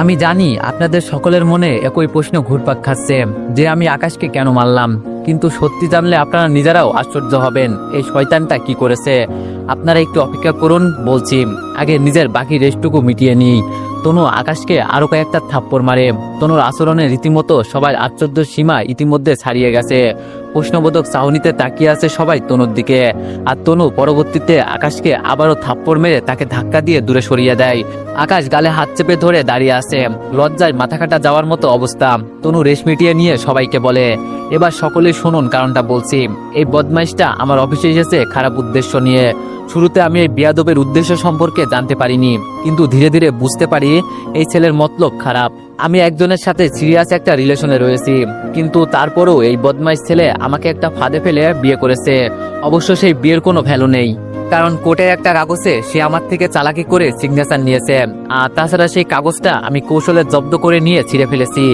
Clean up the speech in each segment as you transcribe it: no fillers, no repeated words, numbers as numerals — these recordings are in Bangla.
আমি জানি আপনাদের সকলের মনে একই প্রশ্ন ঘুরপাক খাচ্ছে যে আমি আকাশকে কেন মারলাম, কিন্তু সত্যি জানলে আপনারা নিজেরাও আশ্চর্য হবেন এই শয়তানটা কি করেছে। আপনারা একটু অপেক্ষা করুন, বলছি। আগে নিজের বাকি রেস্টটুকু মিটিয়ে নিই। তনু আকাশকে আরো কয়েকটা থাপ্পড় মারে। তনুর আচরণে রীতিমতো সবাই আশ্চর্য সীমা ইতিমধ্যে ছাড়িয়ে গেছে। প্রশ্নবোধক চাহনিতে তাকিয়ে আছে সবাই তনুর দিকে। আর তনু পরবর্তীতে আকাশকে আবারও থাপ্পড় মেরে তাকে ধাক্কা দিয়ে দূরে সরিয়ে দেয়। আকাশ গালে হাত চেপে ধরে দাঁড়িয়ে আছে, লজ্জায় মাথা কাটা যাওয়ার মতো অবস্থা। তনু রেশ মিটিয়ে নিয়ে সবাইকে বলে, এবার সকলেই শুনুন, কারণটা বলছি। এই বদমাইশটা আমার অফিসে এসেছে খারাপ উদ্দেশ্য নিয়ে। শুরুতে আমি এই বেয়াদবের উদ্দেশ্য সম্পর্কে জানতে পারিনি, কিন্তু ধীরে ধীরে বুঝতে পারি এই ছেলের মতলব খারাপ। আমি একজনের সাথে সিরিয়াস একটা রিলেশনে রয়েছি, কিন্তু তারপরেও এই বদমাইশ ছেলে আমাকে একটা ফাঁদে ফেলে বিয়ে করেছে। অবশ্য সেই বিয়ের কোনো ভ্যালু নেই, কারণ কোর্টের একটা কাগজে সে আমার থেকে চালাকি করে সিগনেচার নিয়েছে। আর তাছাড়া সেই কাগজটা আমি কৌশলে জব্দ করে নিয়ে ছিঁড়ে ফেলেছি।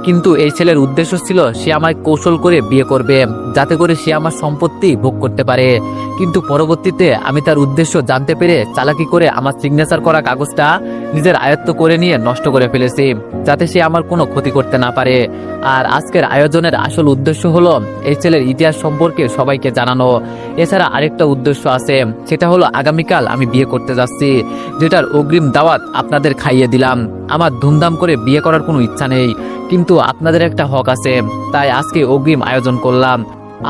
কিন্তু এই ছেলের উদ্দেশ্য ছিল সে আমায় কৌশল করে বিয়ে করবে, যাতে করে সে আমার সম্পত্তি ভোগ করতে পারে। কিন্তু পরবর্তীতে আমি তার উদ্দেশ্য জানতে পেরে চালাকি করে আমার সিগনেচার করা কাগজটা নিজের আয়ত্ত করে নিয়ে নষ্ট করে ফেলেছি, যাতে সে আমার কোনো ক্ষতি করতে না পারে। আর আজকের আয়োজনের আসল উদ্দেশ্য হলো এই ছেলের ইতিহাস সম্পর্কে সবাইকে জানানো। এছাড়া আরেকটা উদ্দেশ্য আছে, সেটা হলো আগামীকাল আমি বিয়ে করতে যাচ্ছি, যেটার অগ্রিম দাওয়াত আপনাদের খাইয়ে দিলাম। আমার ধুমধাম করে বিয়ে করার কোনো ইচ্ছা নেই, কিন্তু আপনাদের একটা হক আছে, তাই আজকে অগ্রিম আয়োজন করলাম।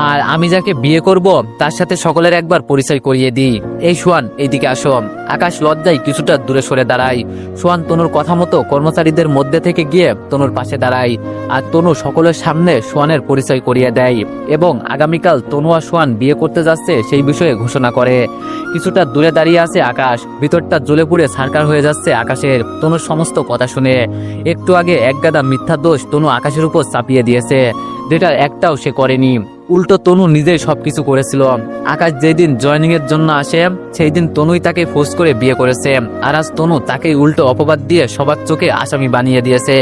আর আমি যাকে বিয়ে করব তার সাথে সকলের একবার পরিচয় করিয়ে দিই। এই সোয়ান, এইদিকে আসো। আকাশ লজ্জায় কিছুটা দূরে সরে দাঁড়ায়। সোয়ান তনুর কথা মতো কর্মচারীদের মধ্যে থেকে গিয়ে তনুর পাশে দাঁড়ায়। আর তনু সকলের সামনে সোয়ানের পরিচয় করিয়ে দেয় এবং আগামীকাল তনু আর সোয়ান বিয়ে করতে যাচ্ছে সেই বিষয়ে ঘোষণা করে। কিছুটা দূরে দাঁড়িয়ে আছে আকাশ, ভিতরটা জ্বলে পুড়ে ছারকার হয়ে যাচ্ছে আকাশের তনুর সমস্ত কথা শুনে। একটু আগে একগাদা মিথ্যা দোষ তনু আকাশের উপর চাপিয়ে দিয়েছে, যেটার একটাও সে করেনি। উল্টো তনু নিজেই সবকিছু করেছিল। আকাশ যেদিন জয়নিং এর জন্য আসে সেই দিন তনুই তাকে ফোর্স করে বিয়ে করেছে, আর আজ তনু তাকে উল্টো অপবাদ দিয়ে সবার চোখে আসামি বানিয়ে দিয়েছে।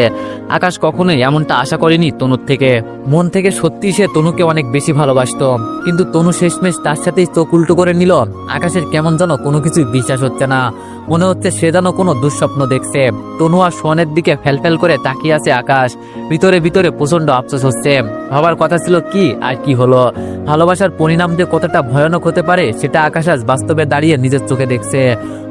আকাশ কখনোই এমনটা আশা করেনি তনুর থেকে। মন থেকে সত্যি সে তনুকে অনেক বেশি ভালোবাসতো, কিন্তু তনু শেষমেশ তার সাথেই চোখ উল্টো করে নিল। আকাশের কেমন যেন কোনো কিছুই বিশ্বাস হচ্ছে না, মনে হচ্ছে সে যেন কোনো দুঃস্বপ্ন দেখছে। তনু আর সোয়ানের দিকে ফেলফেল করে তাকিয়ে আছে আকাশ। ভিতরে ভিতরে প্রচন্ড আফসোস হচ্ছে। ভাবার কথা ছিল কি আর কি হলো। ভালোবাসার পরিণাম যে কতটা ভয়ানক হতে পারে সেটা আকাশ আজ বাস্তবে দাঁড়িয়ে নিজের চোখে দেখছে।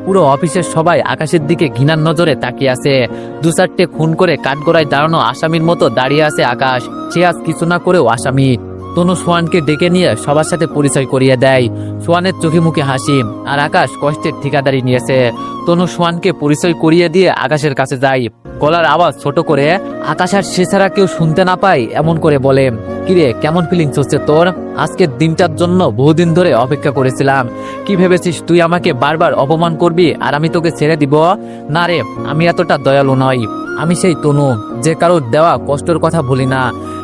পুরো অফিসের সবাই আকাশের দিকে ঘৃণার নজরে তাকিয়ে আছে। দু চারটে খুন করে কাঠগড়ায় দাঁড়ানো আসামির মতো দাঁড়িয়ে আছে আকাশ। সে আজ কিছু না করেও আসামি। তনু সোয়ানকে ডেকে নিয়ে সবার সাথে পরিচয় করিয়ে দেয়। সোয়ানের চোখে মুখে হাসি, আর আকাশ কষ্টের ঠিকাদারি নিয়েছে। তনু সোয়ানকে পরিচয় করিয়ে দিয়ে আকাশের কাছে যায়। গলার আওয়াজ ছোট করে আকাশ আর সে ছাড়া কেউ শুনতে না পায় এমন করে বলে, কিরে, কেমন ফিলিংস হচ্ছে তোর? আজকের দিনটার জন্য বহুদিন ধরে অপেক্ষা করেছিলাম। কি ভেবেছিস তুই আমাকে বারবার অপমান করবি আর আমি তোকে ছেড়ে দিব? না রে, আমি এতটা দয়ালু নই। আমি সেই তনু যে কারোর দেওয়া কষ্টের কথা ভুলি না।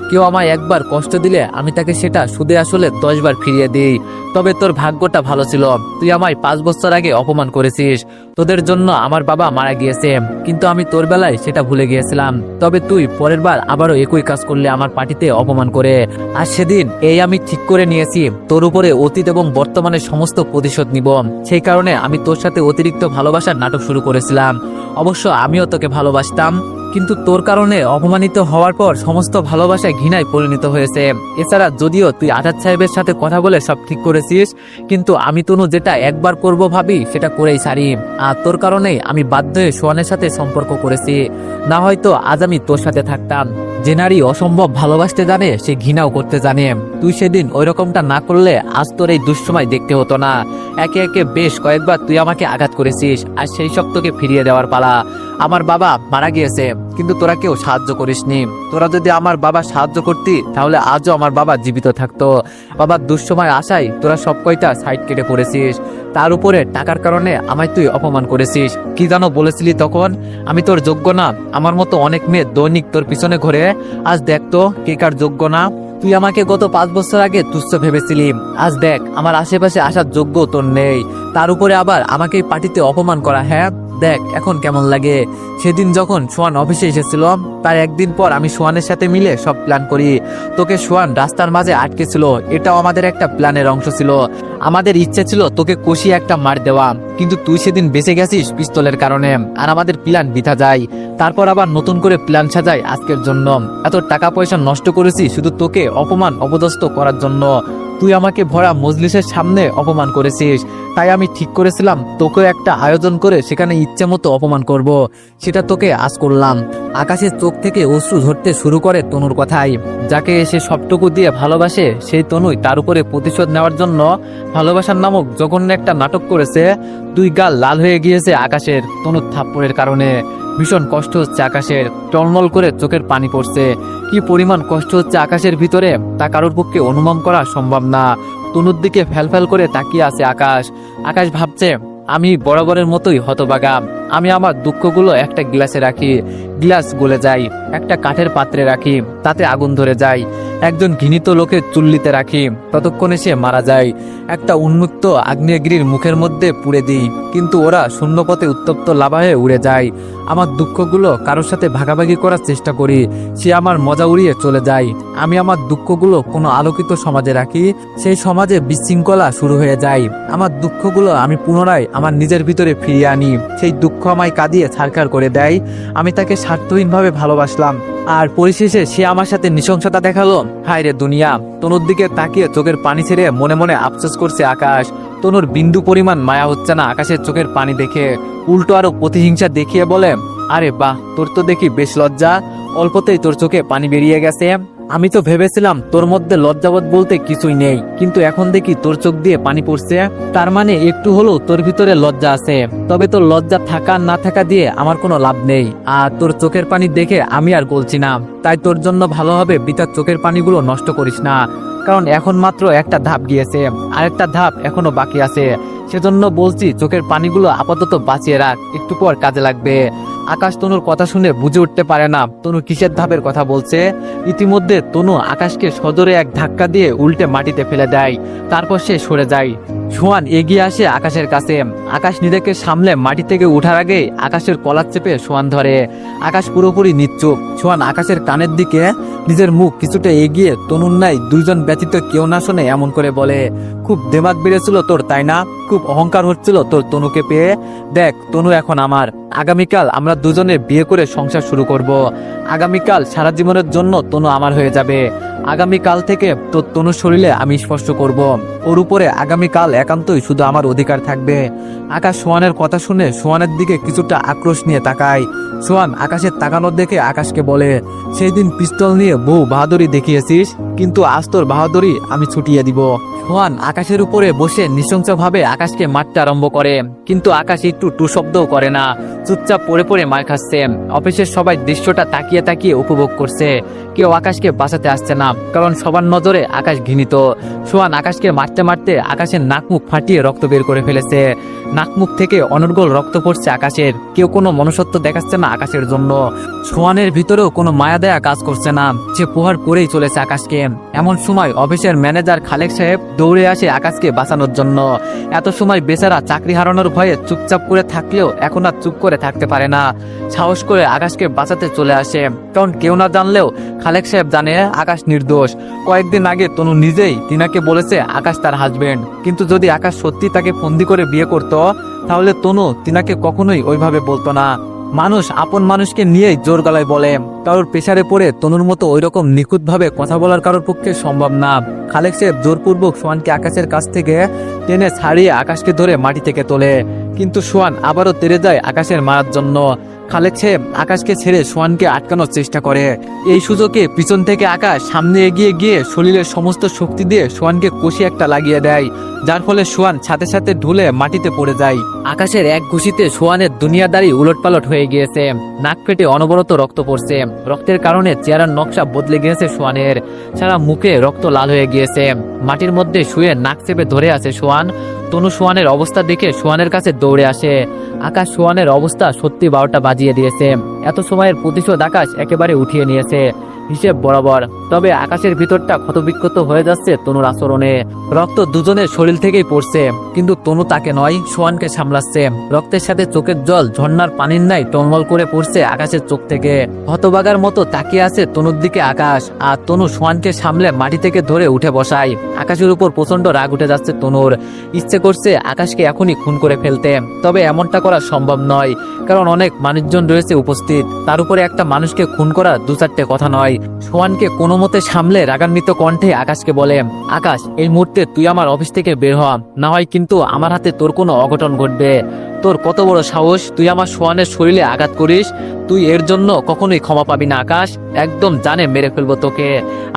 কেউ আমায় একবার কষ্ট দিলে আমি তাকে সেটা সুদে আসলে 10 বার ফিরিয়ে দিই। তবে তোর ভাগ্যটা ভালো ছিল, তুই আমায় 5 বছর আগে অপমান করেছিস। তোদের জন্য আমার বাবা মারা গিয়েছে, কিন্তু আমি তোর বেলায় সেটা ভুলে গিয়েছিলাম। তবে তুই পরের বার আবারও একই কাজ করলে আমার পার্টিতে অপমান করে। আর সেদিন এই আমি ঠিক করে নিয়েছি তোর উপরে অতীত এবং বর্তমানের সমস্ত প্রতিশোধ নিব। সেই কারণে আমি তোর সাথে অতিরিক্ত ভালোবাসার নাটক শুরু করেছিলাম। অবশ্য আমিও তোকে ভালোবাসতাম, কিন্তু তোর কারণে অপমানিত হওয়ার পর সমস্ত ভালোবাসায় ঘৃণায় পরিণত হয়েছে। এছাড়া যদিও তুই আজাদ সাহেবের সাথে কথা বলে সব ঠিক করেছিস, কিন্তু আমি তনু যেটা একবার করব ভাবি সেটা করেই সারি। আর তোর কারণেই আমি বাধ্য হয়ে সোয়ানের সাথে সম্পর্ক করেছি। না হয়তো আজ আমি তোর সাথে থাকতাম। যে নারী অসম্ভব ভালোবাসতে জানে সে ঘৃণাও করতে জানে। তুই সেদিন ওই রকমটা না করলে আজ তোর এই দুঃসময় দেখতে হতো না। একে একে বেশ কয়েকবার তুই আমাকে আঘাত করেছিস, আর সেই সব তোকে ফিরিয়ে দেওয়ার পালা। আমার বাবা মারা গিয়েছে, কিন্তু তোরা কেউ সাহায্য করিসনি। তোরা যদি আমার বাবা সাহায্য করতি তাহলে আজও আমার বাবা জীবিত থাকতো। বাবার দুঃসময় আশায় তোরা সব কয়টা সাইড কেটে পড়েছিস। তার উপরে টাকার কারণে আমায় তুই অপমান করেছিস। কি জানো বলেছিলি তখন? আমি তোর যোগ্য না। আমার মতো অনেক মেয়ে দৈনিক তোর পিছনে ঘোরে, আজ দেখ তো কে কার যোগ্য না। তুই আমাকে গত 5 বছর আগে তুচ্ছ ভেবেছিলি, আজ দেখ আমার আশেপাশে আসার যোগ্য তোর নেই। তার উপরে আবার আমাকে পার্টিতে অপমান করা। হ্যাঁ, দেখ এখন কেমন লাগে। সেদিন যখন সোহান অফিসে এসেছিল তার একদিন পর আমি সোহানের সাথে মিলে সব প্ল্যান করি। তোকে সোহান রাস্তার মাঝে আটকে ছিল, এটাও আমাদের একটা প্ল্যানের অংশ ছিল। আমাদের ইচ্ছে ছিল তোকে কষিয়ে একটা মার দেওয়া, কিন্তু তুই সেদিন বেঁচে গেছিস পিস্তলের কারণে, আর আমাদের প্ল্যান বৃথা যায়। তারপর আবার নতুন করে প্ল্যান সাজাই আজকের জন্য। এত টাকা পয়সা নষ্ট করেছি শুধু তোকে অপমান অপদস্থ করার জন্য। তুই আমাকে ভরা মজলিসের সামনে অপমান করেছিস, তাই আমি ঠিক করেছিলাম তোকে একটা আয়োজন করে সেখানে ইচ্ছে মতো অপমান করব। সেটা তোকে আজ করলাম। আকাশের চোখ থেকে অশ্রু ঝরতে শুরু করে তনুর কথাই। যাকে সে সবটুকু দিয়ে ভালোবাসে সেই তনুই তার উপরে প্রতিশোধ নেওয়ার জন্য ভালোবাসার নামক জঘন্য একটা নাটক করেছে। দুই গাল লাল হয়ে গিয়েছে আকাশের তনুর থাপ্পড়ের কারণে। ভীষণ কষ্ট হচ্ছে আকাশের, টলমল করে চোখের পানি পড়ছে। কি পরিমাণ কষ্ট হচ্ছে আকাশের ভিতরে তা কারোর পক্ষে অনুমান করা সম্ভব না। তনুর দিকে ফ্যালফ্যাল করে তাকিয়ে আছে আকাশ। আকাশ ভাবছে আমি বরাবরের মতোই হতভাগা। আমি আমার দুঃখগুলো একটা গ্লাসে রাখি, গ্লাস গলে যায়। একটা কাঠের পাত্রে রাখি, তাতে আগুন ধরে যায়। একজন ঘৃণিত লোকের চুল্লিতে রাখি, ততক্ষণে সে মারা যায়। একটা উন্মুক্ত আগ্নেয়গিরির মুখের মধ্যে পুড়ে দিই, কিন্তু ওরা শূন্যপথে উত্তপ্ত লাভা হয়ে উড়ে যায়। আমার দুঃখগুলো কারোর সাথে ভাগাভাগি করার চেষ্টা করি, সে আমার মজা উড়িয়ে চলে যায়। আমি আমার দুঃখগুলো কোনো আলোকিত সমাজে রাখি, সেই সমাজে বিশৃঙ্খলা শুরু হয়ে যায়। আমার দুঃখগুলো আমি পুনরায় আমার নিজের ভিতরে ফিরিয়ে আনি, সেই দুঃখ আমায় কাঁদিয়ে ছারখার করে দেয়। আমি তাকে স্বার্থহীনভাবে ভালোবাসলাম, আর পরিশেষে সে আমার সাথে নৃশংসতা দেখালো। হায় রে দুনিয়া। তনুর দিকে তাকিয়ে চোখের পানি ছেড়ে মনে মনে আফসোস করছে আকাশ। তনুর বিন্দু পরিমাণ মায়া হচ্ছে না আকাশের চোখের পানি দেখে, উল্টো আরো প্রতিহিংসা দেখিয়ে বলে, আরে বাহ, তোর তো দেখি বেশ লজ্জা, অল্পতেই তোর চোখে পানি বেরিয়ে গেছে। আমি তো ভেবেছিলাম তোর মধ্যে লজ্জাবোধ বলতে কিছুই নেই, কিন্তু এখন দেখি তোর চোখ দিয়ে পানি পড়ছে। তার মানে একটু হলেও তোর ভিতরে লজ্জা আছে। তবে তোর লজ্জা থাকা না থাকা দিয়ে আমার কোনো লাভ নেই। আর তোর চোখের পানি দেখে আমি আর বলছি না, তাই তোর জন্য ভালো হবে বৃথা চোখের পানিগুলো নষ্ট করিস না। কারণ এখন মাত্র একটা ধাপ গিয়েছে, আরেকটা ধাপ এখনো বাকি আছে। সেজন্য বলছি চোখের পানিগুলো আপাতত বাঁচিয়ে রাখ, একটু পর কাজে লাগবে। আকাশ তনুর কথা শুনে বুঝে উঠতে পারে না তনু কিসের ধাপের কথা বলছে। ইতিমধ্যে তনু আকাশকে সজোরে এক ধাক্কা দিয়ে উল্টে মাটিতে ফেলে দেয়, তারপর সে সরে যায়। সোহান এগিয়ে আসে আকাশের কাছে। আকাশ নিজেকে সামলে মাটি থেকে উঠার আগে আকাশের কলার চেপে সোহান ধরে। আকাশ পুরোপুরি নিশ্চুপ। সোহান আকাশের কানের দিকে নিজের মুখ কিছুটা এগিয়ে তনুর নাই দুইজন ব্যতীত কেউ না শোনে এমন করে বলে, খুব দেমাগ বেড়েছিল তোর তাই না? খুব অহংকার হচ্ছিল তোর তনুকে পেয়ে? দেখ তনু এখন আমার। আগামীকাল আমরা দুজনে বিয়ে করে সংসার শুরু করব। আগামীকাল সারা জীবনের জন্য তনু আমার হয়ে যাবে। আগামীকাল থেকে তোর তনুর শরীরে আমি স্পর্শ করব। ওর উপরে আগামীকাল একান্তই শুধু আমার অধিকার থাকবে। আকাশ সোহানের কথা শুনে সোহানের দিকে কিছুটা আক্রোশ নিয়ে তাকায়। সোহান আকাশের তাকানোর দেখে আকাশকে বলে, সেই দিন পিস্তল নিয়ে বহু বাহাদুরি দেখিয়েছিস, কিন্তু আজ তোর বাহাদুরি আমি ছুটিয়ে দিব। সোহান আকাশের উপরে বসে নৃশংসভাবে আকাশকে মারতে আরম্ভ করে, কিন্তু আকাশ একটু টু শব্দও করে না, চুপচাপ পড়ে পড়ে মার খাচ্ছে। অফিসের সবাই দৃশ্যটা তাকিয়ে তাকিয়ে উপভোগ করছে। কেউ আকাশকে বাঁচাতে আসছে না, কারণ সবার নজরে আকাশ ঘৃণিত। সোহান আকাশকে মারতে মারতে আকাশের নাক মুখ ফাটিয়ে রক্ত বের করে ফেলেছে। নাক মুখ থেকে অনর্গল রক্ত পড়ছে আকাশের। কেউ কোনো মনুষ্যত্ব দেখাচ্ছে না আকাশের জন্য। সোহানের ভিতরেও কোনো মায়া দেয়া কাজ করছে না, সে প্রহার করেই চলেছে আকাশকে। এমন সময় অফিসের ম্যানেজার খালেক সাহেব দৌড়ে আসে আকাশকে বাঁচানোর জন্য। এত সময় বেচারা চাকরি হারানোর ভয়ে চুপচাপ করে থাকলেও এখন আর চুপ করে থাকতে পারে না। সাহস করে আকাশকে বাঁচাতে চলে আসে, কারণ কেউ না জানলেও খালেক সাহেব জানে আকাশ নির্দোষ। কয়েকদিন আগে তনু নিজেই তিনাকে বলেছে আকাশ তার হাজবেন্ড, কিন্তু যদি আকাশ সত্যি তাকে ফন্দি করে বিয়ে করত তাহলে তনু তিনাকে কখনোই ওইভাবে বলতো না। মানুষ আপন মানুষকে নিয়েই জোর গলায় বলে, কারোর পেশারে পড়ে তনুর মতো ওইরকম নিখুঁতভাবে কথা বলার কারোর পক্ষে সম্ভব না। খালেক সাহেব জোরপূর্বক সোহানকে আকাশের কাছ থেকে টেনে ছাড়িয়ে আকাশকে ধরে মাটি থেকে তোলে, কিন্তু সোহান আবারও তেড়ে যায় আকাশের মারার জন্য। খালেক সাহেব আকাশকে ছেড়ে সোহানকে আটকানোর চেষ্টা করে। এই সুযোগে পিছন থেকে আকাশ সামনে এগিয়ে গিয়ে শরীরের সমস্ত শক্তি দিয়ে সোহানকে কষি একটা লাগিয়ে দেয়, যার ফলে সোহান সাথে সাথে ঢুলে মাটিতে পড়ে যায়। আকাশের এক ঘুষিতে সোহানের দুনিয়াদারি উলটপালট হয়ে গিয়েছে। নাক ফেটে অনবরত রক্ত পড়ছে। রক্তের কারণে চেহারার নকশা বদলে গিয়েছে সোহানের। সারা মুখে রক্ত লাল হয়ে গিয়েছে। মাটির মধ্যে শুয়ে নাক চেপে ধরে আছে সোহান। তনু সোহানের অবস্থা দেখে সোহানের কাছে দৌড়ে আসে। আকাশ সোহানের অবস্থা সত্যি 12টা বাজিয়ে দিয়েছে। এত সময়ের প্রতিশোধ আকাশ একেবারে উঠিয়ে নিয়েছে হিসেব বরাবর। তবে আকাশের ভিতরটা ক্ষতবিক্ষত হয়ে যাচ্ছে তনুর আচরণে। রক্ত দুজনের শরীর থেকেই পড়ছে, কিন্তু তনু তাকে নয়, সোহানকে সামলাচ্ছে। রক্তের সাথে চোখের জল ঝর্ণার পানির ন্যায় টলমল করে পড়ছে আকাশের চোখ থেকে। হতবাগার মতো তাকিয়ে আছে তনুর দিকে আকাশ, আর তনু সোহানকে সামলে মাটি থেকে ধরে উঠে বসায়। আকাশের উপর প্রচন্ড রাগ উঠে যাচ্ছে তনুর। ইচ্ছে করছে আকাশকে এখনই খুন করে ফেলতে, তবে এমনটা করা সম্ভব নয়, কারণ অনেক মানুষজন রয়েছে উপস্থিত। তার উপরে একটা মানুষকে খুন করা দু চারটে কথা নয়। সোহানকে কোনো মতে সামলে রাগান্বিত কণ্ঠে আকাশকে বলে, আকাশ, এই মুহূর্তে তুই আমার অফিস থেকে বের হ, না হয় কিন্তু আমার হাতে তোর কোনো অঘটন ঘটবে। তোর কত বড় সাহস, তুই আমার সোহানের শরীরে আঘাত করিস? তুই এর জন্য কখনোই ক্ষমা পাবি না আকাশ, একদম জানে মেরে ফেলবো তোকে।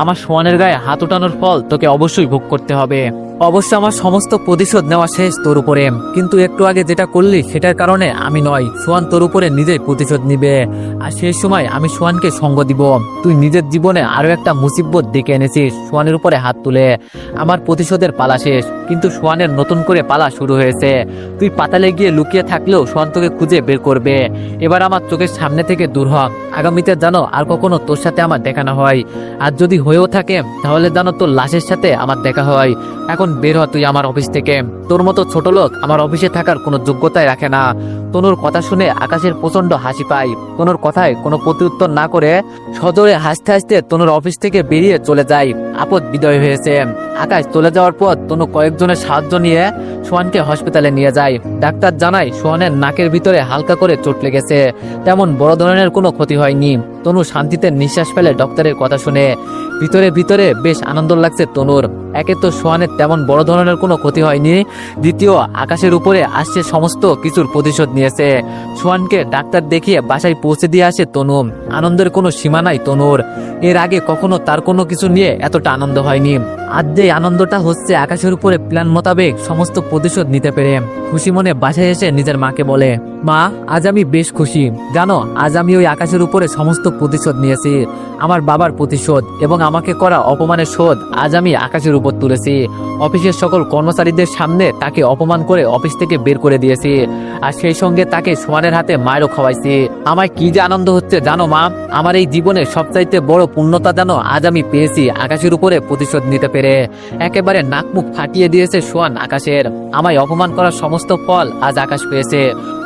আমার সোহানের গায়ে হাত উঠানোর ফল তোকে অবশ্যই ভোগ করতে হবে। অবশ্য আমার সমস্ত প্রতিশোধ নেওয়া শেষ তোর উপরে, কিন্তু একটু আগে যেটা করলি সেটার কারণে আমি নয়, সোহান তোর উপরে নিজেই প্রতিশোধ নিবে। আর সেই সময় আমি সোহানকে সঙ্গ দিব। তুই নিজের জীবনে আরো একটা মুসিবত ডেকে এনেছিস সোহানের উপরে হাত তুলে। আমার প্রতিশোধের পালা শেষ, কিন্তু সোহানের নতুন করে পালা শুরু হয়েছে। তুই পাতালে গিয়ে লুকিয়ে থাকলেও সোহান তোকে খুঁজে বের করবে। এবার আমার চোখের সামনে থেকে দূর হ। আগামীতে জানো আর কখনো তোর সাথে আমার দেখা না হয়, আর যদি হয়েও থাকে তাহলে জানো তোর লাশের সাথে আমার দেখা হয়। এখন বের হ তুই আমার অফিস থেকে। তোর মতো ছোট লোক আমার অফিসে থাকার কোনো যোগ্যতাই রাখে না। তনুর কথা শুনে আকাশের প্রচন্ড হাসি পায়। তনুর কথায় কোনো প্রত্যুত্তর না করে সজোরে হাসতে হাসতে তনুর অফিস থেকে বেরিয়ে চলে যায়। আপদ বিদায় হয়েছে। আকাশ চলে যাওয়ার পর তনু কয়েকজনের সাহায্য নিয়ে সোহানকে হসপিটালে নিয়ে যায়। ডাক্তার জানায় সোহানের নাকের ভিতরে হালকা করে চোট লেগেছে, তেমন বড় ধরনের কোনো ক্ষতি হয়নি। তনু শান্তিতে নিঃশ্বাস ফেলে ডক্টরের কথা শুনে। ভিতরে ভিতরে বেশ আনন্দ লাগছে তনুর। একে তো সোহানের তেমন বড় ধরনের কোনো ক্ষতি হয়নি, দ্বিতীয় আকাশের উপরে আসছে সমস্ত কিছুর প্রতিশোধ নিয়েছে। সোহানকে ডাক্তার দেখিয়ে বাসায় পৌঁছে দিয়ে আসে তনু। আনন্দের কোনো সীমা নাই তনুর। এর আগে কখনো তার কোনো কিছু নিয়ে এতটা আনন্দ হয়নি। আজ যে আনন্দটা হচ্ছে আকাশের উপরে প্ল্যান মোতাবেক সমস্ত প্রতিশোধ নিতে পেরে। খুশি মনে বাসায় এসে নিজের মাকে বলে, মা, আজ আমি বেশ খুশি। জানো, আজ আমি ওই আকাশের উপরে সমস্ত প্রতিশোধ নিয়েছি। আমার বাবার প্রতিশোধ এবং আমাকে করা অপমানের শোধ আজ আমি আকাশের উপর তুলেছি। অফিসের সকল কর্মচারীদের সামনে তাকে অপমান করে অফিস থেকে বের করে দিয়েছি, আর সেই সঙ্গে তাকে সোহানের হাতে মায়েরও খাওয়াইছি। আমার কি যে আনন্দ হচ্ছে জানো মা। আমার এই জীবনের সবচাইতে বড় পূর্ণতা জানো আজ আমি পেয়েছি আকাশের উপরে প্রতিশোধ নিতে পেরে। একেবারে নাক মুখ ফাটিয়ে দিয়েছে সোহান আকাশের। আমায় অপমান করার সমস্ত ফল আজ আকাশ পেয়েছে।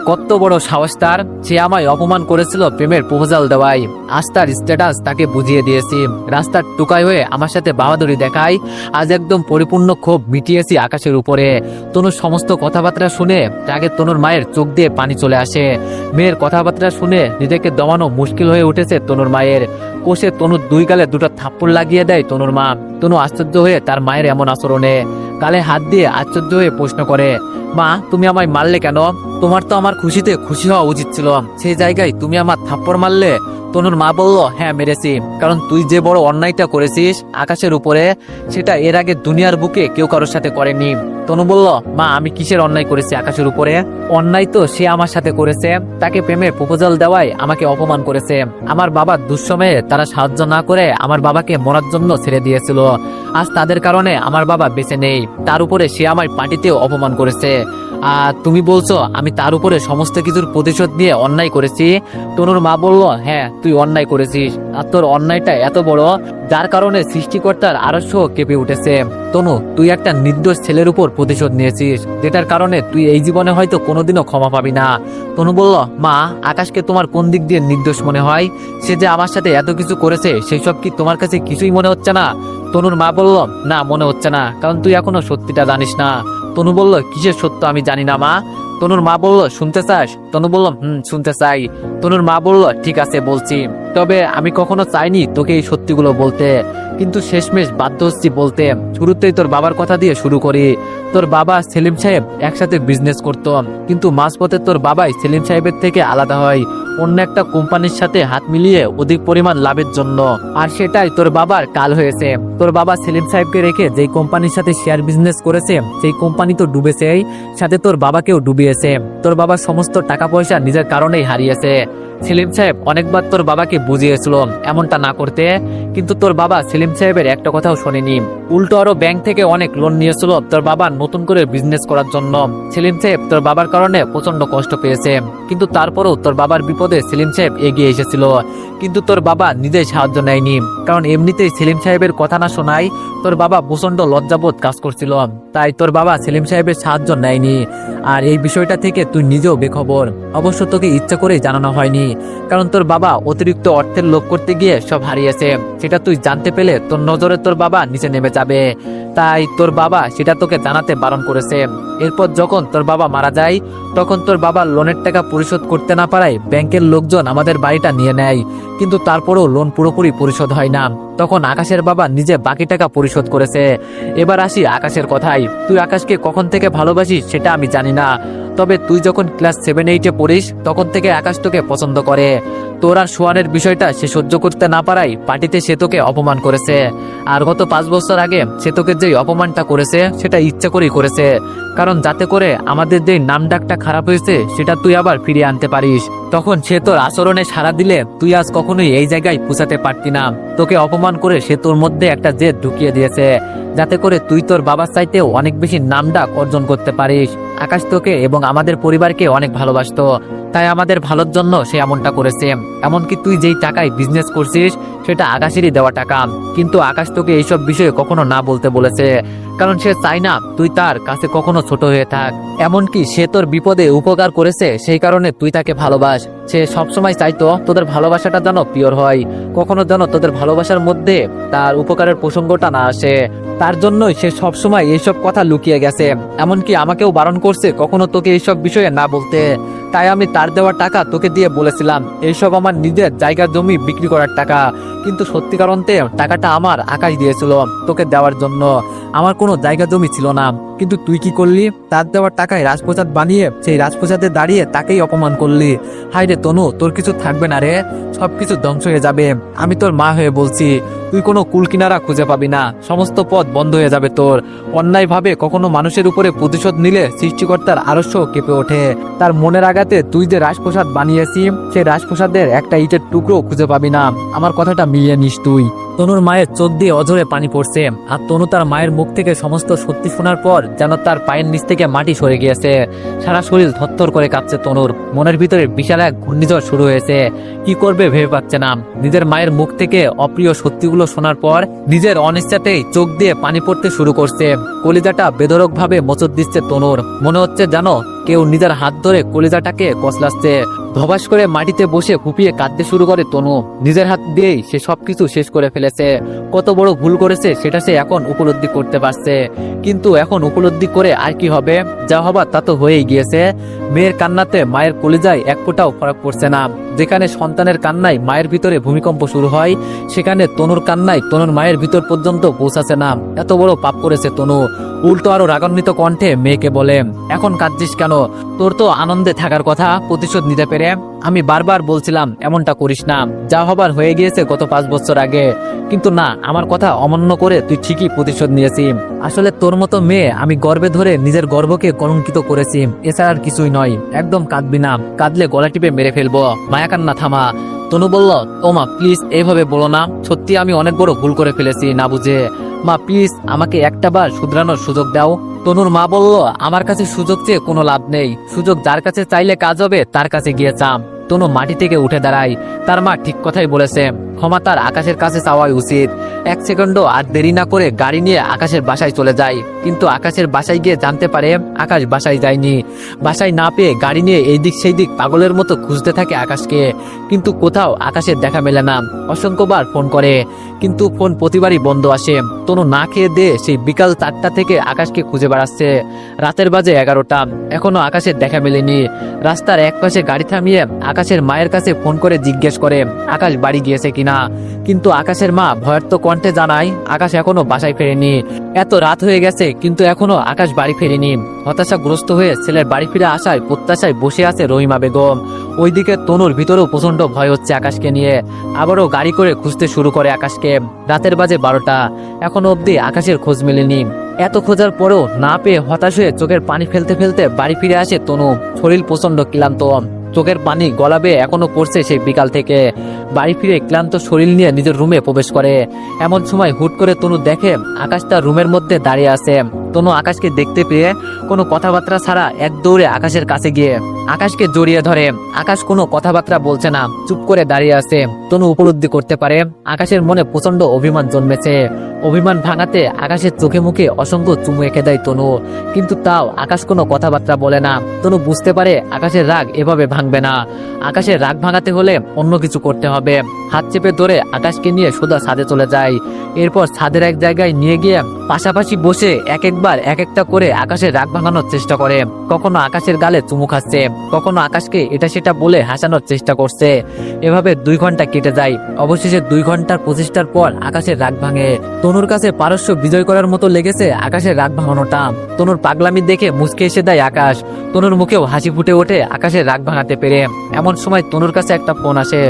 কত বড় সাহস তার, সে আমায় অপমান করেছিল প্রেমের প্রপোজাল দেওয়ায়। আজ তার স্ট্যাটাস তাকে বুঝিয়ে দিয়েছি। রাস্তার টুকাই হয়ে আমার সাথে বাহাদুরি দেখায়। আজ একদম পরিপূর্ণ ক্ষোভ মিটিয়েছি আকাশের উপরে। তনুর সমস্ত কথাবার্তা শুনে আগে তনুর মায়ের চোখ দিয়ে পানি চলে আসে। মেয়ের কথাবার্তা শুনে নিজেকে দমানো মুশকিল হয়ে উঠেছে তনুর মায়ের। কোষে তনুর দুই গালে দুটো থাপ্পড় লাগিয়ে দেয় তনুর মা। তনু আশ্চর্য হয়ে তার মায়ের এমন আচরণে গালে হাত দিয়ে আশ্চর্য হয়ে প্রশ্ন করে, মা, তুমি আমায় মারলে কেন? তোমার তো আমার খুশিতে খুশি হওয়া উচিত ছিল, সেই জায়গায় তুমি আমার থাপ্পড় মারলে। তনুর মা বলল, হ্যাঁ মেরেছি, কারণ তুই যে বড় অন্যায়টা করেছিস আকাশের উপরে, সেটা এর আগে দুনিয়ার বুকে কেউ কারোর সাথে করেনি। তনু বলল, মা, আমি কিসের অন্যায় করেছি আকাশের উপরে? অন্যায় তো সে আমার সাথে করেছে। তাকে প্রেমের প্রপোজাল দেওয়ায় আমাকে অপমান করেছে। আমার বাবার দুঃসময়ে তারা সাহায্য না করে আমার বাবাকে মরার জন্য ছেড়ে দিয়েছিল। আজ তাদের কারণে আমার বাবা বেঁচে নেই, তার উপরে সে আমার পার্টিতেও অপমান করেছে। আর তুমি বলছো আমি তার উপরে সমস্ত কিছুর প্রতিশোধ নিয়ে অন্যায় করেছি? তনুর মা বলল, হ্যাঁ, তুই অন্যায় করেছিস, আর তোর অন্যায়টা এত বড় যার কারণে সৃষ্টিকর্তার আরশ কেঁপে উঠেছে। তনু, তুই একটা নির্দোষ ছেলের উপর প্রতিশোধ নিয়েছিস, যেটার কারণে তুই এই জীবনে হয়তো কোনোদিনও ক্ষমা পাবি না। তনু বলল, মা, আকাশকে তোমার কোন দিক দিয়ে নির্দোষ মনে হয়? সে যে আমার সাথে এত কিছু করেছে সেই সব কি তোমার কাছে কিছুই মনে হচ্ছে না? তনুর মা বলল, না, মনে হচ্ছে না, কারণ তুই এখনো সত্যিটা জানিস না। তনু বলল, কিসের সত্য আমি জানি না মা? তনুর মা বলল, শুনতে চাস? তনু বলল, শুনতে চাই। তনুর মা বলল, ঠিক আছে, বলছি। তবে আমি কখনো চাইনি তোকে এই সত্যিগুলো বলতে, কিন্তু শেষমেশ বাধ্য হচ্ছি বলতে। শুরুতেই তোর বাবার কথা দিয়ে শুরু করি। তোর বাবা সেলিম সাহেব একসাথে বিজনেস করত, কিন্তু মাঝপথে তোর বাবাই সেলিম সাহেবের থেকে আলাদা হয় অন্য একটা কোম্পানির সাথে হাত মিলিয়ে অধিক পরিমাণ লাভের জন্য। আর সেটাই তোর বাবার কাল হয়েছে। তোর বাবা সেলিম সাহেবকে রেখে যেই কোম্পানির সাথে শেয়ার বিজনেস করেছে সেই কোম্পানি তো ডুবেছেই, সাথে তোর বাবাকেও ডুবিয়েছে। তোর বাবার সমস্ত টাকা পয়সা নিজের কারণেই হারিয়েছে। সেলিম সাহেব অনেকবার তোর বাবাকে বুঝিয়েছিল এমনটা না করতে, কিন্তু তোর বাবা সেলিম সাহেবের একটা কথাও শোনেনি। উল্টো আরো ব্যাংক থেকে অনেক লোন নিয়েছিল তোর বাবা নতুন করে বিজনেস করার জন্য। সেলিম সাহেব তোর বাবার কারণে প্রচন্ড কষ্ট পেয়েছে, কিন্তু তারপরেও তোর বাবার বিপদে সেলিম সাহেব এগিয়ে এসেছিল। কিন্তু তোর বাবা নিজেই সাহায্য নেয়নি, কারণ এমনিতেই সেলিম সাহেবের কথা না শোনায় তোর বাবা প্রচন্ড লজ্জাবোধ কাজ করছিল, তাই তোর বাবা সেলিম সাহেবের সাহায্য নেয়নি। আর এই বিষয়টা থেকে তুই নিজেও বেখবর। অবশ্য তোকে ইচ্ছা করেই জানানো হয়নি, কারণ তোর বাবা অতিরিক্ত অর্থের লোভ করতে গিয়ে সব হারিয়েছে। সেটা তুই জানতে পেলে তোর নজরে তোর বাবা নিচে নেমে যাবে, তাই তোর বাবা সেটা তোকে জানাতে বারণ করেছে। এরপর যখন তোর বাবা মারা যায়, তখন তোর বাবা লোনের টাকা পরিশোধ করতে না পারায় ব্যাংকের লোকজন আমাদের বাড়িটা নিয়ে নেয়, কিন্তু তারপরেও লোন পুরোপুরি পরিশোধ হয় না। তখন আকাশের বাবা নিজে বাকি টাকা পরিশোধ করেছে। এবার আসি আকাশের কথায়। তুই আকাশকে কখন থেকে ভালোবাসিস সেটা আমি জানি না, তবে তুই যখন ক্লাস 7-8-এ পড়িস তখন থেকে আকাশ তোকে পছন্দ করে। তোর আর সোয়ানের বিষয়টা সে সহ্য করতে না পারায় পার্টিতে সে তোকে অপমান করেছে। আর গত 5 বছর আগে সে তোকে যেই অপমানটা করেছে সেটা ইচ্ছা করেই করেছে, কারণ যাতে করে আমাদের যেই নাম ডাকটা খারাপ হয়েছে সেটা তুই আবার ফিরিয়ে আনতে পারিস। তখন সে তোর আচরণে সাড়া দিলে তুই আজ কখনোই এই জায়গায় পৌঁছাতে পারতি না। তোকে অপমান করে সে তোর মধ্যে একটা জেদ ঢুকিয়ে দিয়েছে, যাতে করে তুই তোর বাবার চাইতেও অনেক বেশি নাম ডাক অর্জন করতে পারিস। আকাশ তোকে এবং আমাদের পরিবারকে অনেক ভালোবাসতো, তাই আমাদের ভালোর জন্য সে এমনটা করেছে। এমনকি তুই যেই টাকায় বিজনেস করছিস সেটা আকাশেরই দেওয়া টাকা, কিন্তু আকাশ তোকে এইসব বিষয়ে কখনো না বলতে বলেছে, কারণ সে চায় না তুই তার কাছে কখনো ছোট হয়ে থাক। এমনকি সে তোর বিপদে উপকার করেছে, সেই কারণে তুই তাকে ভালোবাস। সে সবসময় চাইতো তোদের ভালোবাসাটা যেন পিওর হয়, কখনো যেন তোদের ভালোবাসার মধ্যে তার উপকারের প্রসঙ্গটা না আসে। তার জন্যই সে সবসময় এইসব কথা লুকিয়ে গেছে, এমনকি আমাকেও বারণ করছে কখনো তোকে এইসব বিষয়ে না বলতে। তাই আমি তার দেওয়া টাকা তোকে দিয়ে বলেছিলাম এইসব আমার নিজের জায়গা জমি বিক্রি করার টাকা, কিন্তু সত্যিকার অন্তে টাকাটা আমার আকাশ দিয়েছিল তোকে দেওয়ার জন্য। আমার কোনো জায়গা জমি ছিল না, কিন্তু তুই কি করলি? তার দেওয়ার টাকায় রাজপ্রসাদ বানিয়ে সেই রাজপ্রসাদে দাঁড়িয়ে তাকেই অপমান করলি। হায় রে তনু, তোর কিছু থাকবে না রে, সবকিছু ধ্বংস হয়ে যাবে। আমি তোর মা হয়ে বলছি, তুই কোনো কুল কিনারা খুঁজে পাবি না, সমস্ত পথ বন্ধ হয়ে যাবে তোর। অন্যায়ভাবে কখনো মানুষের উপরে প্রতিশোধ নিলে সৃষ্টিকর্তার আরস্য কেঁপে ওঠে। তার মনের আঘাতে তুই যে রাজপ্রসাদ বানিয়েছি সেই রাজপ্রসাদের একটা ইটের টুকরো খুঁজে পাবি না। আমার কথাটা মিলিয়ে নিস তুই। তনুর মায়ের চোখ দিয়ে অঝরে পানি পড়ছে, আর তনু তার মায়ের মুখ থেকে সমস্ত সত্যি শোনার পর যেন তার পায়ের নিচ থেকে মাটি সরে গিয়েছে। সারা শরীর থরথর করে কাঁপছে তনুর, মনের ভিতরে বিশাল এক ঘূর্ণিঝড় শুরু হয়েছে। কি করবে ভেবে পাচ্ছে না। নিজের মায়ের মুখ থেকে অপ্রিয় সত্যিগুলো শোনার পর নিজের অনিচ্ছাতেই চোখ দিয়ে পানি পড়তে শুরু করছে। কলিজাটা বেধড়ক ভাবে মোচড় দিচ্ছে তনুর, মনে হচ্ছে জানো কেউ নিজের হাত ধরে কলিজাটাকে কসলাচ্ছে। ধবাস করে মাটিতে বসে ফুপিয়ে কাঁদতে শুরু করে তনু। নিজের হাত দিয়েই সে সবকিছু শেষ করে ফেলেছে। কত বড় ভুল করেছে সেটা সে এখন উপলব্ধি করতে পারছে, কিন্তু এখন উপলব্ধি করে আর কি হবে? যা হবার তা তো হয়েই গিয়েছে। মেয়ের কান্নাতে মায়ের কলিজায় এক ফোঁটাও ফরক পড়ছে না। যেখানে সন্তানের কান্নায় মায়ের ভিতরে ভূমিকম্প শুরু হয়, সেখানে তনুর কান্নায় তনুর মায়ের ভিতর পর্যন্ত পৌঁছাচ্ছে না। এত বড় পাপ করেছে তনু। উল্টো আরো রাগান্বিত কণ্ঠে মেয়েকে বলে, এখন কাঁদছিস কেন? তোর তো আনন্দে থাকার কথা প্রতিশোধ নিতে পেরে। আমি বারবার বলছিলাম এমনটা করিস না, যা হবার হয়ে গিয়েছে গত 5 বছর আগে, কিন্তু না, আমার কথা অমান্য করে তুই ঠিকই প্রতিশোধ নিয়েছি। আসলে তোর মতো মেয়ে আমি গর্বে ধরে নিজের গর্বকে কলঙ্কিত করেছি, এছাড়া আর কিছুই নয়। একদম কাঁদবি না, কাঁদলে গলা টিপে মেরে ফেলবো। মায়া কান্না থামা। তনু বলল, ও মা প্লিজ এইভাবে বলো না, সত্যি আমি অনেক বড় ভুল করে ফেলেছি না বুঝে। মা প্লিজ আমাকে একটা বার শুধরানোর সুযোগ দাও। তনুর মা বলল, আমার কাছে সুযোগ চেয়ে কোনো লাভ নেই, সুযোগ যার কাছে চাইলে কাজ হবে তার কাছে গিয়ে চাম। তনু মাটি থেকে উঠে দাঁড়ায়। তার মা ঠিক কথাই বলেছে, ক্ষমা তার আকাশের কাছে চাওয়াই উচিত। 1 সেকেন্ডও আর দেরি না করে গাড়ি নিয়ে আকাশের বাসায় চলে যায়, কিন্তু আকাশের বাসায় গিয়ে জানতে পারে আকাশ বাসায় যায়নি। বাসায় না পেয়ে গাড়ি নিয়ে এই দিক সেই দিক পাগলের মতো খুঁজতে থাকে আকাশকে, কিন্তু কোথাও আকাশের দেখা মেলে না। অসংখ্যবার ফোন করে, কিন্তু ফোন প্রতিবারই বন্ধ আসে। তনু না খেয়ে দিয়ে সেই বিকাল 4টা থেকে আকাশকে খুঁজে বেড়াচ্ছে। রাতের বাজে 11টা, এখনো আকাশের দেখা মেলেনি। রাস্তার এক পাশে গাড়ি থামিয়ে আকাশের মায়ের কাছে ফোন করে জিজ্ঞেস করে আকাশ বাড়ি গিয়েছে কিনা, কিন্তু আকাশের মা ভয়ার্ত কণ্ঠে জানায় আকাশ এখনো বাসায় ফেরেনি। এত রাত হয়ে গেছে কিন্তু এখনো আকাশ বাড়ি ফেরেনি। হতাশাগ্রস্ত হয়ে ছেলের বাড়ি ফিরে আসায় প্রত্যাশায় বসে আছে রহিমা বেগম। ওইদিকে তনুর ভিতরেও প্রচন্ড ভয় হচ্ছে আকাশকে নিয়ে। আবারও গাড়ি করে খুঁজতে শুরু করে আকাশকে। রাতের বাজে 12টা, এখনো অব্দি আকাশের খোঁজ মেলেনি। এত খোঁজার পরেও না পেয়ে হতাশ হয়ে চোখের পানি ফেলতে ফেলতে বাড়ি ফিরে আসে তনু। শরীর প্রচন্ড ক্লান্ত। চোখের পানি গলাবে এখনো পড়ছে সেই বিকাল থেকে। বাড়ি ফিরে ক্লান্ত শরীর নিয়ে নিজের রুমে প্রবেশ করে। এমন সময় হুট করে তনু দেখে আকাশ তার রুমের মধ্যে দাঁড়িয়ে আছে। তনু আকাশকে দেখতে পেয়ে কোনো কথাবার্তা ছাড়া এক দৌড়ে আকাশের কাছে গিয়ে আকাশকে জড়িয়ে ধরে। আকাশ কোনো কথাবার্তা বলছে না, চুপ করে দাঁড়িয়ে আছে। তনু উপলব্ধি করতে পারে আকাশের মনে প্রচন্ড অভিমান জন্মেছে। অভিমান ভাঙাতে আকাশের চোখে মুখে অসংখ্য চুমু এঁকে দেয় তনু, কিন্তু তাও আকাশ কোনো কথাবার্তা বলে না। তনু বুঝতে পারে আকাশের রাগ এভাবে ভাঙবে না। আকাশের রাগ ভাঙাতে হলে অন্য কিছু করতে হবে। হাত চেপে ধরে আকাশকে নিয়ে সোজা ছাদে চলে যায়। এরপর ছাদের এক জায়গায় নিয়ে গিয়ে পাশাপাশি বসে এক একবার এক একটা করে আকাশের রাগ ভাঙানোর চেষ্টা করে। কখনো আকাশের গালে চুমু খাচ্ছে, কখনো আকাশকে এটা সেটা বলে হাসানোর চেষ্টা করছে। এভাবে 2 ঘন্টা কেটে যায়। অবশেষে 2 ঘন্টার প্রচেষ্টার পর আকাশের রাগ ভাঙে। তনুর কাছে পারস্য বিজয় করার মতো লেগেছে আকাশের রাগ ভাঙানোটা। তনুর পাগলামি দেখে মুচকে এসে দেয় আকাশ। তনুর মুখেও হাসি ফুটে ওঠে আকাশের রাগ ভাঙাতে পেরে। এমন সময় তনুর কাছে একটা ফোন আসে।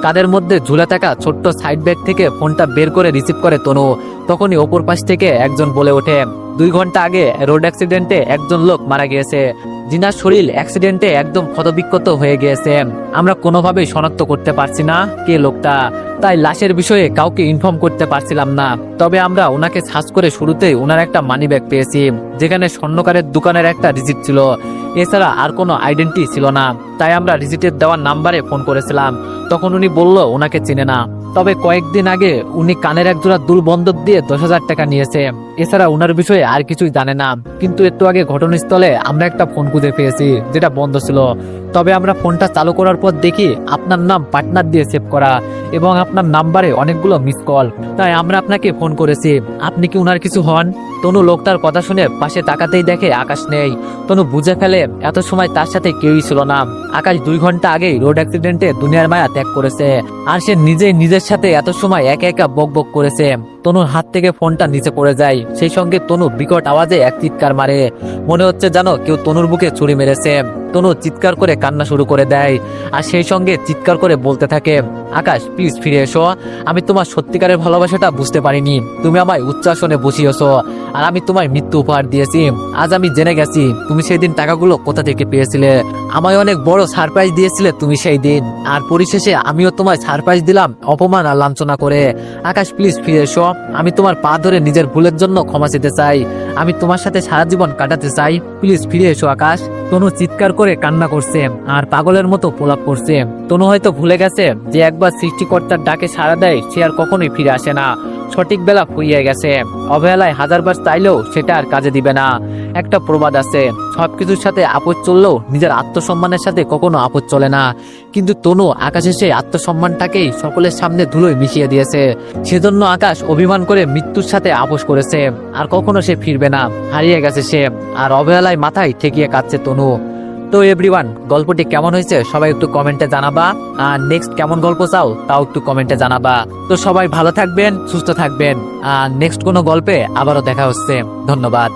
কাদের মধ্যে ঝুলে থাকা ছোট্ট সাইড ব্যাগ থেকে ফোনটা বের করে রিসিভ করে তনু। তখনই অপর পাশ থেকে একজন বলে ওঠে, 2 ঘন্টা আগে রোড অ্যাক্সিডেন্টে একজন লোক মারা গিয়েছে। জিনার শরীর অ্যাক্সিডেন্টে একদম ক্ষতবিক্ষত হয়ে গিয়েছে। আমরা কোনোভাবেই শনাক্ত করতে পারছি না কে লোকটা, তাই লাশের বিষয়ে কাউকে ইনফর্ম করতে পারছিলাম না। তবে আমরা ওনাকে সার্চ করে শুরুতেই ওনার একটা মানি ব্যাগ পেয়েছি, যেখানে স্বর্ণকারের দোকানের একটা রিসিট ছিল। এছাড়া আর কোনো আইডেন্টি ছিল না। তাই আমরা রিসিটের দেওয়ার নাম্বারে ফোন করেছিলাম। তখন উনি বলল ওনাকে চিনে না। তবে কয়েকদিন আগে উনি কানের একজোড়া দুল বন্ধক দিয়ে 10,000 টাকা নিয়েছে। এছাড়া ওনার বিষয়ে আর কিছুই জানে না। কিন্তু একটু আগে ঘটনাস্থলে আমরা একটা ফোন খুঁজে পেয়েছি, যেটা বন্ধ ছিল। তবে আমরা ফোনটা চালু করার পর দেখি আপনার নাম পার্টনার দিয়ে সেভ করা এবং আপনার নাম্বারে অনেকগুলো মিস কল। তাই আমরা আপনাকে ফোন করেছি। আপনি কি ওনার কিছু হন? তনু লোকটার কথা শুনে পাশে তাকাতেই দেখে আকাশ নেই। তনু বুঝে ফেলে এত সময় তার সাথে কেউই ছিল না। আকাশ 2 ঘন্টা আগেই রোড অ্যাক্সিডেন্টে দুনিয়ার মায়া ত্যাগ করেছে। আর সে নিজেই নিজের সাথে এত সময় একা একা বক বক করেছে। তনুর হাত থেকে ফোনটা নিচে পড়ে যায়। সেই সঙ্গে তনু বিকট আওয়াজে এক চিৎকার মারে। মনে হচ্ছে জানো কেউ তনুর বুকে ছুরি মেরেছে। তনু চিৎকার করে কান্না শুরু করে দেয়। আর সেই সঙ্গে চিৎকার করে বলতে থাকে, আকাশ প্লিজ ফিরে এসো। আমি তোমার সত্যিকারের ভালোবাসাটা বুঝতে পারিনি। তুমি আমায় উচ্চাসনে বসিয়েছো আর আমি তোমায় মৃত্যু উপহার দিয়েছি। আজ আমি জেনে গেছি তুমি সেই দিন টাকাগুলো কোথা থেকে পেয়েছিলে। আমায় অনেক বড় সারপ্রাইজ দিয়েছিলে তুমি সেই দিন। আর পরিশেষে আমিও তোমায় সারপ্রাইজ দিলাম অপমান আর লাঞ্ছনা করে। আকাশ প্লিজ ফিরে এসো। আমি তোমার পা ধরে নিজের ভুলের জন্য ক্ষমা চেতে চাই। আমি তোমার সাথে সারা জীবন কাটাতে চাই। প্লিজ ফিরে এসো আকাশ। তনু চিৎকার করে কান্না করছে আর পাগলের মতো প্রলাপ করছে। তনু হয়তো ভুলে গেছে যে একবার সৃষ্টিকর্তার ডাকে সাড়া দেয় সে আর কখনোই ফিরে আসে না। সঠিক বেলা ফুরিয়ে গেছে। অবহেলায় 1000বার চাইলেও সেটা আর কাজে দিবে না। একটা প্রবাদ আছে, সবকিছুর সাথে আপদ চললেও নিজের আত্মসম্মানের সাথে কখনো আপদ চলে না। কিন্তু তনু আকাশের সেই আত্মসম্মানটাকেই সকলের সামনে ধুলোয় মিশিয়ে দিয়েছে। সেজন্য আকাশ অভিমান করে মৃত্যুর সাথে আপোষ করেছে। আর কখনো সে ফিরবে না। হারিয়ে গেছে সে। আর অবহেলায় মাথায় ঠেকিয়ে কাঁদছে তনু। তো এভরিওয়ান, গল্পটি কেমন হয়েছে সবাই একটু কমেন্টে জানাবা। আর নেক্সট কেমন গল্প চাও তাও একটু কমেন্টে জানাবা। তো সবাই ভালো থাকবেন, সুস্থ থাকবেন। আর নেক্সট কোনো গল্পে আবারও দেখা হচ্ছে। ধন্যবাদ।